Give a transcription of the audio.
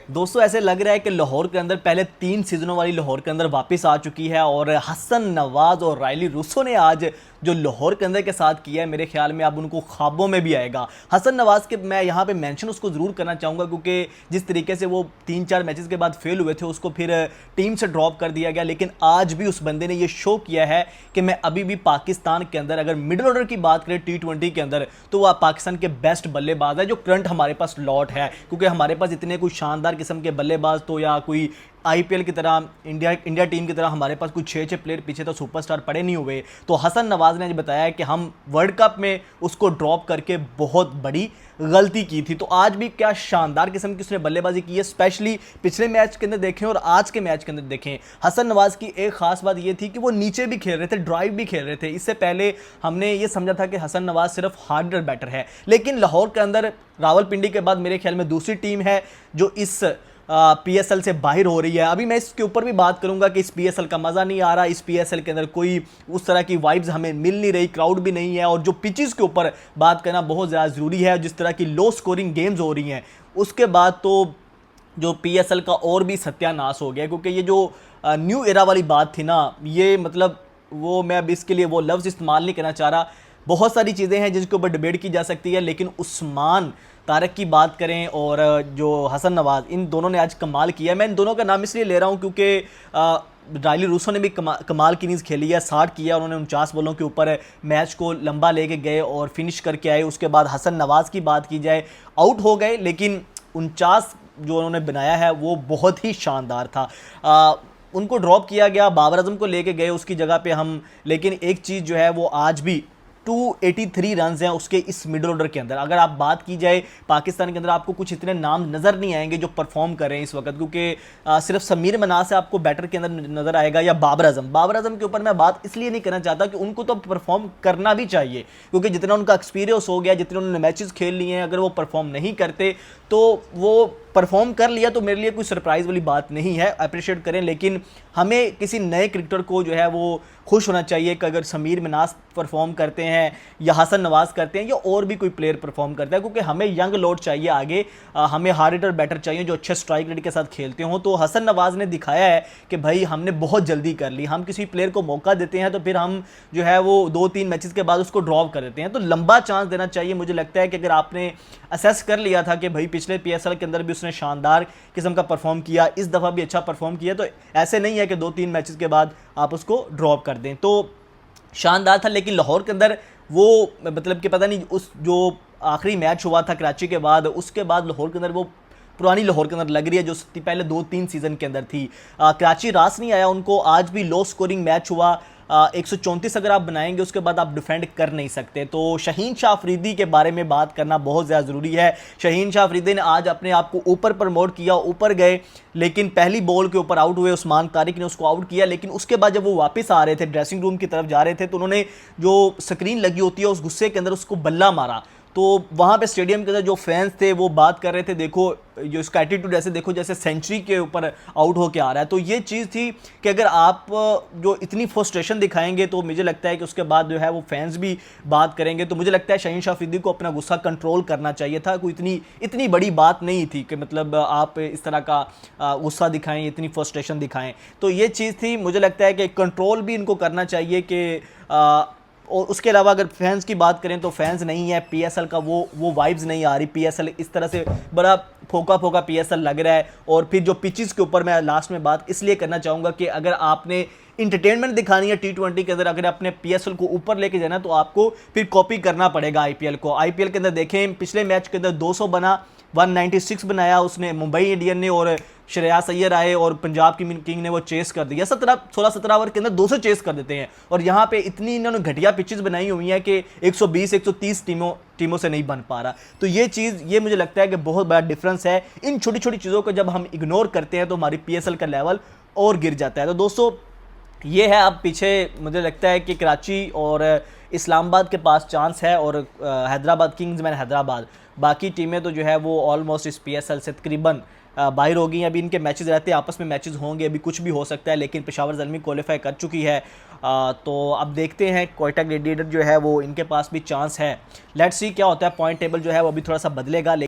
दोस्तों ऐसे लग रहा है कि लाहौर के अंदर पहले 3 सीजनों वाली लाहौर के अंदर वापस आ चुकी है और हसन नवाज और रायली रूसो ने आज जो लाहौर के अंदर के साथ किया है मेरे ख्याल में अब उनको ख्वाबों में भी आएगा। हसन नवाज के मैं यहाँ पे मेंशन उसको ज़रूर करना चाहूँगा क्योंकि जिस तरीके से वो 3-4 मैचेस के बाद फेल हुए थे उसको फिर टीम से ड्रॉप कर दिया गया, लेकिन आज भी उस बंदे ने ये शो किया है कि मैं अभी भी पाकिस्तान के अंदर अगर मिडिल ऑर्डर की बात करें T20 के अंदर तो वह पाकिस्तान के बेस्ट बल्लेबाज है जो करंट हमारे पास लॉट है, क्योंकि हमारे पास इतने कोई शानदार किस्म के बल्लेबाज तो या कोई आईपीएल की तरह इंडिया टीम की तरह हमारे पास कुछ 6 प्लेयर पीछे तो सुपरस्टार पड़े नहीं हुए। तो हसन नवाज ने बताया है कि हम वर्ल्ड कप में उसको ड्रॉप करके बहुत बड़ी गलती की थी। तो आज भी क्या शानदार किस्म की उसने बल्लेबाजी की है, स्पेशली पिछले मैच के अंदर देखें और आज के मैच के अंदर देखें। हसन नवाज की एक खास बात यह थी कि वो नीचे भी खेल रहे थे, ड्राइव भी खेल रहे थे। इससे पहले हमने ये समझा था कि हसन नवाज सिर्फ हार्डर बैटर है, लेकिन लाहौर के अंदर रावलपिंडी के बाद मेरे ख्याल में दूसरी टीम है जो इस पीएसएल से बाहर हो रही है। अभी मैं इसके ऊपर भी बात करूंगा कि इस पीएसएल का मज़ा नहीं आ रहा, इस पीएसएल के अंदर कोई उस तरह की वाइब्स हमें मिल नहीं रही, क्राउड भी नहीं है, और जो पिचेस के ऊपर बात करना बहुत ज़्यादा ज़रूरी है। जिस तरह की लो स्कोरिंग गेम्स हो रही हैं उसके बाद तो जो पीएसएल का और भी सत्यानाश हो गया, क्योंकि ये जो न्यू एरा वाली बात थी ना, ये मतलब वो मैं अब इसके लिए वो लफ्ज़ इस्तेमाल नहीं करना चाह रहा। बहुत सारी चीज़ें हैं जिसके ऊपर डिबेट की जा सकती है, लेकिन उस्मान तारक की बात करें और जो हसन नवाज, इन दोनों ने आज कमाल किया है। मैं इन दोनों का नाम इसलिए ले रहा हूं क्योंकि रायली रूसो ने भी कमाल की इनिंग्स खेली है, 60 किया। उन्होंने 49 बॉलों के ऊपर मैच को लंबा लेके गए और फिनिश करके आए। उसके बाद हसन नवाज की बात की जाए, आउट हो गए, लेकिन 49 जो उन्होंने बनाया है वो बहुत ही शानदार था। उनको ड्रॉप किया गया, बाबर आजम को लेके गए उसकी जगह पे हम, लेकिन एक चीज़ जो है वो आज भी 283 रन हैं उसके इस मिडिल ऑर्डर के अंदर। अगर आप बात की जाए पाकिस्तान के अंदर आपको कुछ इतने नाम नज़र नहीं आएंगे जो परफॉर्म कर रहे हैं इस वक्त, क्योंकि सिर्फ समीर मनास से आपको बैटर के अंदर नज़र आएगा या बाबर आजम के ऊपर मैं बात इसलिए नहीं करना चाहता कि उनको तो परफॉर्म करना भी चाहिए, क्योंकि जितना उनका एक्सपीरियंस हो गया, जितने उन्होंने मैचेस खेल लिए हैं, अगर वो परफॉर्म नहीं करते तो वो परफॉर्म कर लिया तो मेरे लिए कोई सरप्राइज़ वाली बात नहीं है, अप्रिशिएट करें। लेकिन हमें किसी नए क्रिकेटर को जो है वो खुश होना चाहिए कि अगर समीर मनास परफॉर्म करते हैं या हसन नवाज करते हैं या और भी कोई प्लेयर परफॉर्म करता है, क्योंकि हमें यंग लोड चाहिए आगे, हमें हार्ड हिटर बैटर चाहिए जो अच्छे स्ट्राइक रेट के साथ खेलते हों। तो हसन नवाज ने दिखाया है कि भाई हमने बहुत जल्दी कर ली, हम किसी प्लेयर को मौका देते हैं तो फिर हम जो है वो 2-3 मैचेस के बाद उसको ड्रॉप कर देते हैं। तो लंबा चांस देना चाहिए। मुझे लगता है कि अगर आपने असेस कर लिया था कि भाई पिछले पीएसएल के अंदर भी उसने शानदार किस्म का परफॉर्म किया, इस दफ़ा भी अच्छा परफॉर्म किया, तो ऐसे नहीं है कि 2-3 मैचेस के बाद आप उसको ड्रॉप कर दें। तो शानदार था, लेकिन लाहौर के अंदर वो मतलब कि पता नहीं उस जो आखिरी मैच हुआ था कराची के बाद, उसके बाद लाहौर के अंदर वो पुरानी लाहौर के अंदर लग रही है जो पहले 2-3 सीज़न के अंदर थी। कराची रास नहीं आया उनको, आज भी लो स्कोरिंग मैच हुआ। 134 अगर आप बनाएंगे उसके बाद आप डिफेंड कर नहीं सकते। तो शहीन शाह अफरीदी के बारे में बात करना बहुत ज़्यादा ज़रूरी है। शहीन शाह अफरीदी ने आज अपने आप को ऊपर प्रमोट किया, ऊपर गए, लेकिन पहली बॉल के ऊपर आउट हुए। उस्मान तारिक ने उसको आउट किया, लेकिन उसके बाद जब वो वापस आ रहे थे, ड्रेसिंग रूम की तरफ जा रहे थे, तो उन्होंने जो स्क्रीन लगी होती है उस गुस्से के अंदर उसको बल्ला मारा। तो वहाँ पे स्टेडियम के अंदर जो फैंस थे वो बात कर रहे थे, देखो जो इसका एटीट्यूड ऐसे देखो जैसे सेंचुरी के ऊपर आउट होके आ रहा है। तो ये चीज़ थी कि अगर आप जो इतनी फ्रस्ट्रेशन दिखाएंगे तो मुझे लगता है कि उसके बाद जो है वो फैंस भी बात करेंगे। तो मुझे लगता है शहीन शाह अफरीदी को अपना गुस्सा कंट्रोल करना चाहिए था। कोई इतनी बड़ी बात नहीं थी कि मतलब आप इस तरह का गुस्सा दिखाएं, इतनी फ्रस्ट्रेशन दिखाएं। तो ये चीज़ थी, मुझे लगता है कि कंट्रोल भी इनको करना चाहिए कि और उसके अलावा अगर फैंस की बात करें तो फैंस नहीं है, पीएसएल का वो वाइब्स नहीं आ रही। पीएसएल इस तरह से बड़ा फोका फोका पीएसएल लग रहा है। और फिर जो पिचेस के ऊपर मैं लास्ट में बात इसलिए करना चाहूँगा कि अगर आपने इंटरटेनमेंट दिखानी है T20 के अंदर, अगर अपने पीएसएल को ऊपर लेके जाना तो आपको फिर कॉपी करना पड़ेगा आईपीएल को। आईपीएल के अंदर देखें पिछले मैच के अंदर 200 बना, 196 बनाया उसने मुंबई इंडियन ने, और श्रेयस अय्यर आए और पंजाब की किंग ने वो चेस कर दिया। 16-17 ओवर के अंदर 200 चेस कर देते हैं, और यहाँ पे इतनी इन्होंने घटिया पिचेस बनाई हुई हैं कि 120-130 टीमों से नहीं बन पा रहा। तो ये मुझे लगता है कि बहुत बड़ा डिफरेंस है। इन छोटी छोटी चीज़ों को जब हम इग्नोर करते हैं तो हमारी पीएसएल का लेवल और गिर जाता है। तो दोस्तों ये है, अब पीछे मुझे लगता है कि कराची और इस्लामाबाद के पास चांस है, और हैदराबाद किंग्समैन हैदराबाद, बाकी टीमें तो जो है वो ऑलमोस्ट इस पीएसएल से तकरीबन बाहर हो गई। अभी इनके मैचेस रहते हैं, आपस में मैचेस होंगे, अभी कुछ भी हो सकता है, लेकिन पेशावर ज़ल्मी क्वालिफाई कर चुकी है। तो अब देखते हैं क्वेटा ग्लेडिएटर जो है वो इनके पास भी चांस है। लेट्स सी क्या होता है। पॉइंट टेबल जो है वो अभी थोड़ा सा बदलेगा।